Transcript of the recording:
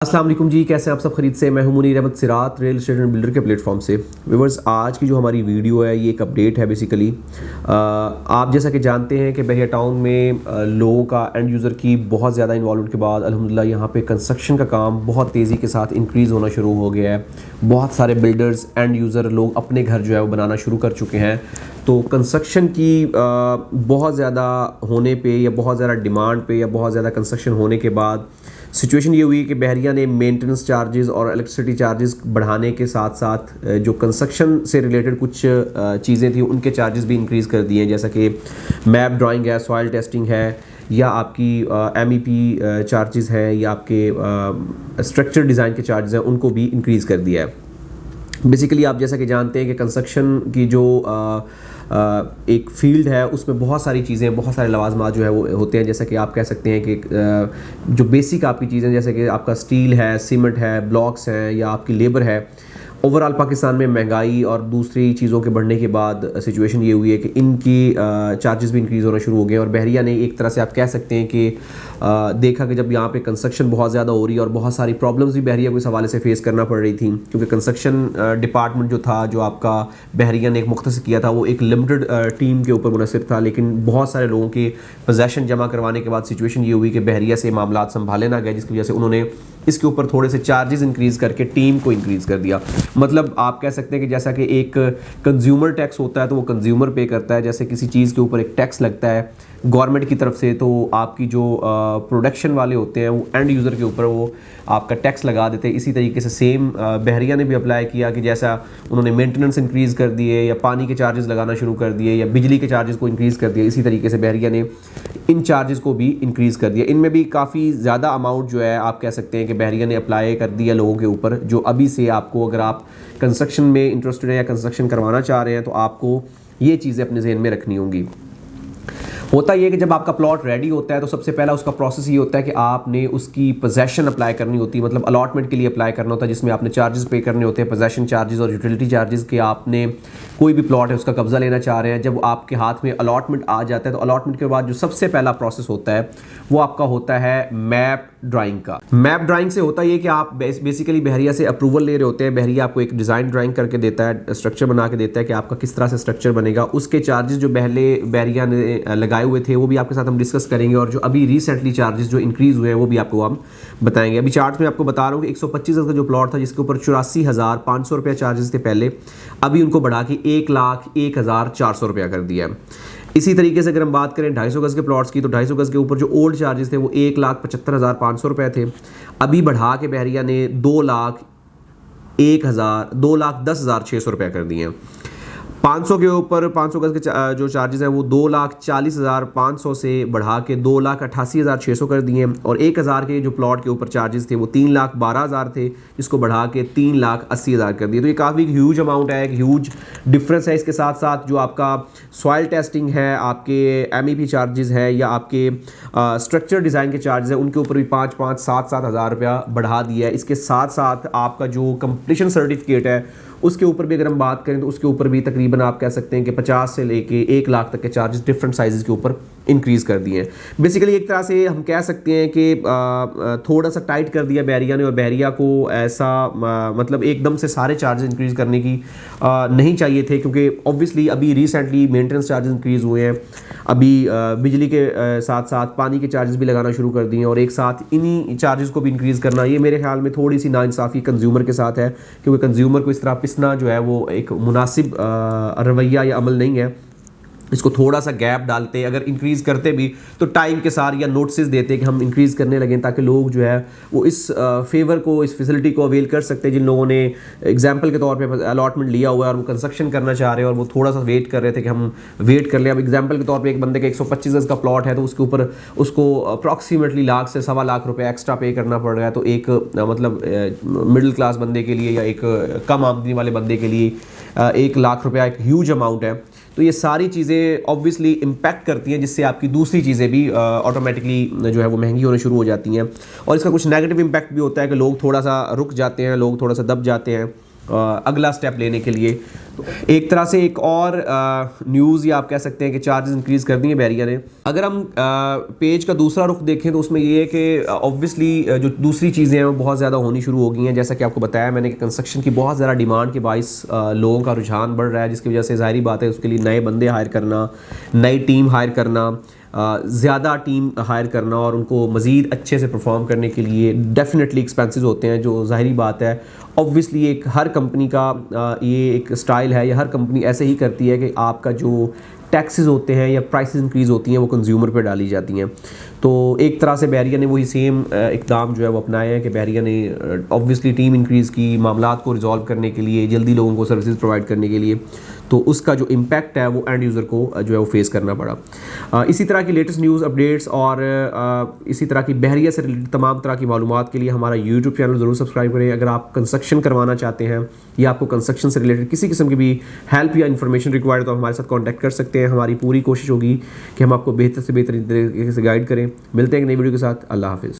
अस्सलाम वालेकुम जी, कैसे हैं आप सब? खरीद से मैं हूं मुनीर अहमद सिरात, रियल एस्टेट एंड बिल्डर के प्लेटफॉर्म से। व्यूअर्स, आज की जो हमारी वीडियो है ये एक अपडेट है बेसिकली। आप जैसा कि जानते हैं कि बहिया टाउन में लोगों का एंड यूज़र की बहुत ज़्यादा इन्वॉल्वमेंट के बाद अल्हम्दुलिल्लाह यहाँ पे कंस्ट्रक्शन का काम बहुत तेज़ी के साथ इंक्रीज़ होना शुरू हो गया है। बहुत सारे बिल्डर्स एंड यूज़र लोग अपने घर जो है वो बनाना शुरू कर चुके हैं। तो कंस्ट्रक्शन की बहुत ज़्यादा होने पे या बहुत ज़्यादा डिमांड पे या बहुत ज़्यादा कंस्ट्रक्शन होने के बाद सिचुएशन ये हुई कि बहरिया ने मेंटेनेंस चार्जेस और इलेक्ट्रिसिटी चार्जेस बढ़ाने के साथ साथ जो कंस्ट्रक्शन से रिलेटेड कुछ चीज़ें थी उनके चार्जेस भी इंक्रीज़ कर दिए हैं, जैसा कि मैप ड्राइंग है, सॉइल टेस्टिंग है, या आपकी MEP चार्जेस है, या आपके स्ट्रक्चर डिज़ाइन के चार्जेस हैं, उनको भी इंक्रीज़ कर दिया है। बेसिकली आप जैसा कि जानते हैं कि कंस्ट्रक्शन की जो एक फील्ड है उसमें बहुत सारी चीज़ें, बहुत सारे लवाजमात जो है वो होते हैं। जैसा कि आप कह सकते हैं कि जो बेसिक आपकी चीज़ें जैसे कि आपका स्टील है, सीमेंट है, ब्लॉक्स हैं, या आपकी लेबर है। ओवरऑल पाकिस्तान में महंगाई और दूसरी चीज़ों के बढ़ने के बाद सिचुएशन ये हुई है कि इनकी चार्जेस भी इंक्रीज़ होना शुरू हो गए। और बहरिया ने एक तरह से आप कह सकते हैं कि देखा कि जब यहाँ पे कंस्ट्रक्शन बहुत ज़्यादा हो रही है और बहुत सारी प्रॉब्लम्स भी बहरिया को इस हवाले से फेस करना पड़ रही थी, क्योंकि कंस्ट्रक्शन डिपार्टमेंट जो था, जो आपका बहरिया ने एक मुख्तसर किया था, वो एक लिमिटेड टीम के ऊपर मुनहसर था। लेकिन बहुत सारे लोगों के पोजेसन जमा करवाने के बाद सिचुएशन ये हुई कि बहरिया से मामला संभाले ना गए, जिसकी वजह से उन्होंने इसके ऊपर थोड़े से चार्जेस इंक्रीज़ करके टीम को इंक्रीज़ कर दिया। मतलब आप कह सकते हैं कि जैसा कि एक कंज्यूमर टैक्स होता है तो वो कंज्यूमर पे करता है, जैसे किसी चीज़ के ऊपर एक टैक्स लगता है गवर्नमेंट की तरफ से, तो आपकी जो प्रोडक्शन वाले होते हैं वो एंड यूज़र के ऊपर वो आपका टैक्स लगा देते हैं। इसी तरीके से सेम बहरिया ने भी अप्लाई किया कि जैसा उन्होंने मेंटेनेंस इंक्रीज़ कर दिए, या पानी के चार्जेस लगाना शुरू कर दिए, या बिजली के चार्जेस को इंक्रीज़ कर दिया, इसी तरीके से बहरिया ने इन चार्जेस को भी इंक्रीज़ कर दिया। इनमें भी काफ़ी ज़्यादा अमाउंट जो है आप कह सकते हैं कि बहरिया ने अप्लाई कर दिया लोगों के ऊपर, जो अभी से आपको, अगर आप कंस्ट्रक्शन में इंटरेस्टेड हैं या कंस्ट्रक्शन करवाना चाह रहे हैं, तो आपको ये चीज़ें अपने जहन में रखनी होंगी। होता ये है कि जब आपका प्लॉट रेडी होता है तो सबसे पहला उसका प्रोसेस ये होता है कि आपने उसकी पोजेसन अप्लाई करनी होती है, मतलब अलॉटमेंट के लिए अप्लाई करना होता है, जिसमें आपने चार्जेस पे करने होते हैं, पोजेसन चार्जेस और यूटिलिटी चार्जेस के। आपने कोई भी प्लॉट है उसका कब्जा लेना चाह रहे हैं, जब आपके हाथ में अलॉटमेंट आ जाता है तो अलॉटमेंट के बाद जो सबसे पहला प्रोसेस होता है वो आपका होता है मैप ड्राइंग का। मैप ड्राइंग से होता ये कि आप बेसिकली बहरिया से अप्रूवल ले रहे होते हैं। बहरिया आपको एक डिज़ाइन ड्राइंग करके देता है, स्ट्रक्चर बना के देता है कि आपका किस तरह से स्ट्रक्चर बनेगा। उसके चार्जेस जो पहले बहरिया ने लगाए हुए थे वो भी आपके साथ हम डिस्कस करेंगे, और जो अभी रिसेंटली चार्जेस जो इंक्रीज़ हुए हैं वो भी आपको हम बताएंगे। अभी चार्ट में आपको बता रहा हूँ कि 125 का जो प्लॉट था जिसके ऊपर 84,500 रुपया चार्जेस थे पहले, अभी उनको बढ़ा के 1,01,400 रुपया कर दिया है। इसी तरीके से अगर हम बात करें 250 गज़ के प्लॉट्स की, तो 250 गज़ के ऊपर जो ओल्ड चार्जेस थे वो 1,75,500 रुपये थे, अभी बढ़ा के बहरिया ने 2,10,600 रुपये कर दिए हैं। 500 के ऊपर 500 गज़ के जो चार्जेस हैं वो 2,40,500 से बढ़ा के 2,88,600 कर दिए हैं, और 1,000 के जो प्लॉट के ऊपर चार्जेस थे वो 3,12,000 थे, जिसको बढ़ा के 3,80,000 कर दिए। तो ये काफ़ी ह्यूज अमाउंट है, एक ह्यूज डिफरेंस है। इसके साथ साथ जो आपका सॉइल टेस्टिंग है, आपके MEP चार्जेस है, या आपके स्ट्रक्चर डिज़ाइन के चार्जेस हैं, उनके ऊपर भी 5,500 7,000 7,000 रुपया बढ़ा दिया है। इसके साथ साथ आपका जो कंप्लीशन सर्टिफिकेट है उसके ऊपर भी अगर हम बात करें तो उसके ऊपर भी तकरीबन आप कह सकते हैं कि 50 से लेके 1 लाख तक के चार्जेस डिफरेंट साइजेस के ऊपर इंक्रीज़ कर दिए हैं। बेसिकली एक तरह से हम कह सकते हैं कि थोड़ा सा टाइट कर दिया बहरिया ने, और बहरिया को ऐसा मतलब एकदम से सारे चार्जेस इंक्रीज़ करने की नहीं चाहिए थे, क्योंकि ऑब्वियसली अभी रिसेंटली मेंटेनेंस चार्जेस इंक्रीज़ हुए हैं, अभी बिजली के साथ साथ पानी के चार्जेस भी लगाना शुरू कर दिए हैं, और एक साथ इन्हीं चार्जेस को भी इंक्रीज़ करना, ये मेरे ख्याल में थोड़ी सी नाइंसाफ़ी कंज्यूमर के साथ है, क्योंकि कंज्यूमर को इस तरह पिसना जो है वो एक मुनासिब रवैया या अमल नहीं है। इसको थोड़ा सा गैप डालते, अगर इंक्रीज़ करते भी तो टाइम के साथ या नोटिस देते कि हम इंक्रीज़ करने लगें, ताकि लोग जो है वो इस फेवर को, इस फैसिलिटी को अवेल कर सकते हैं, जिन लोगों ने एग्जांपल के तौर पे अलॉटमेंट लिया हुआ है और वो कंस्ट्रक्शन करना चाह रहे हैं और वो थोड़ा सा वेट कर रहे थे कि हम वेट कर लें। अब एग्जाम्पल के तौर पर एक बंदे का 125 गज़ का प्लॉट है तो उसके ऊपर उसको अप्रॉक्सीमेटली लाख से 1.25 लाख रुपये एक्स्ट्रा पे करना पड़ रहा है। तो एक मतलब मिडिल क्लास बंदे के लिए या एक कम आमदनी वाले बंदे के लिए 1 लाख रुपया एक ह्यूज अमाउंट है। तो ये सारी चीज़ें ऑब्वियसली इम्पैक्ट करती हैं, जिससे आपकी दूसरी चीज़ें भी ऑटोमेटिकली जो है वो महंगी होने शुरू हो जाती हैं। और इसका कुछ नेगेटिव इम्पैक्ट भी होता है कि लोग थोड़ा सा रुक जाते हैं, लोग थोड़ा सा दब जाते हैं। अगला स्टेप लेने के लिए। तो एक तरह से एक और न्यूज़ या आप कह सकते हैं कि चार्जेस इंक्रीज़ कर दिए बैरिया ने। अगर हम पेज का दूसरा रुख देखें तो उसमें ये है कि ऑब्वियसली जो दूसरी चीज़ें हैं वो बहुत ज़्यादा होनी शुरू हो गई हैं। जैसा कि आपको बताया मैंने कि कंस्ट्रक्शन की बहुत ज़्यादा डिमांड के बाइस लोगों का रुझान बढ़ रहा है, जिसकी वजह से ज़ाहिरी बात है उसके लिए नए बंदे हायर करना, नई टीम हायर करना, ज़्यादा टीम हायर करना और उनको मज़ीद अच्छे से परफॉर्म करने के लिए डेफिनेटली एक्सपेंसेस होते हैं, जो ज़ाहिरी बात है ऑब्वियसली एक हर कंपनी का ये एक स्टाइल है या हर कंपनी ऐसे ही करती है कि आपका जो टैक्सेस होते हैं या प्राइसेस इंक्रीज़ होती हैं वो कंज्यूमर पे डाली जाती हैं। तो एक तरह से बैरिया ने वही सेम इक़दाम जो है वो अपनाए हैं कि बैरिया ने ऑब्वियसली टीम इंक्रीज़ की, मामलात को रिजॉल्व करने के लिए, जल्दी लोगों को सर्विसेज प्रोवाइड करने के लिए, तो उसका जो इम्पैक्ट है वो एंड यूज़र को जो है वो फेस करना पड़ा। इसी तरह की लेटेस्ट न्यूज़ अपडेट्स और इसी तरह की बैरिया से रिलेटेड तमाम तरह की मालूमात के लिए हमारा यूट्यूब चैनल ज़रूर सब्सक्राइब करें। अगर आप कंस्ट्रक्शन करवाना चाहते हैं या आपको कंस्ट्रक्शन से रिलेटेड किसी किस्म की भी हेल्प या इन्फॉर्मेशन रिक्वायर्ड तो आप हमारे साथ कॉन्टैक्ट कर सकते हैं। हमारी पूरी कोशिश होगी कि हम आपको बेहतर से बेहतर तरीके से गाइड करें। मिलते हैं एक नई वीडियो के साथ। अल्लाह हाफिज़।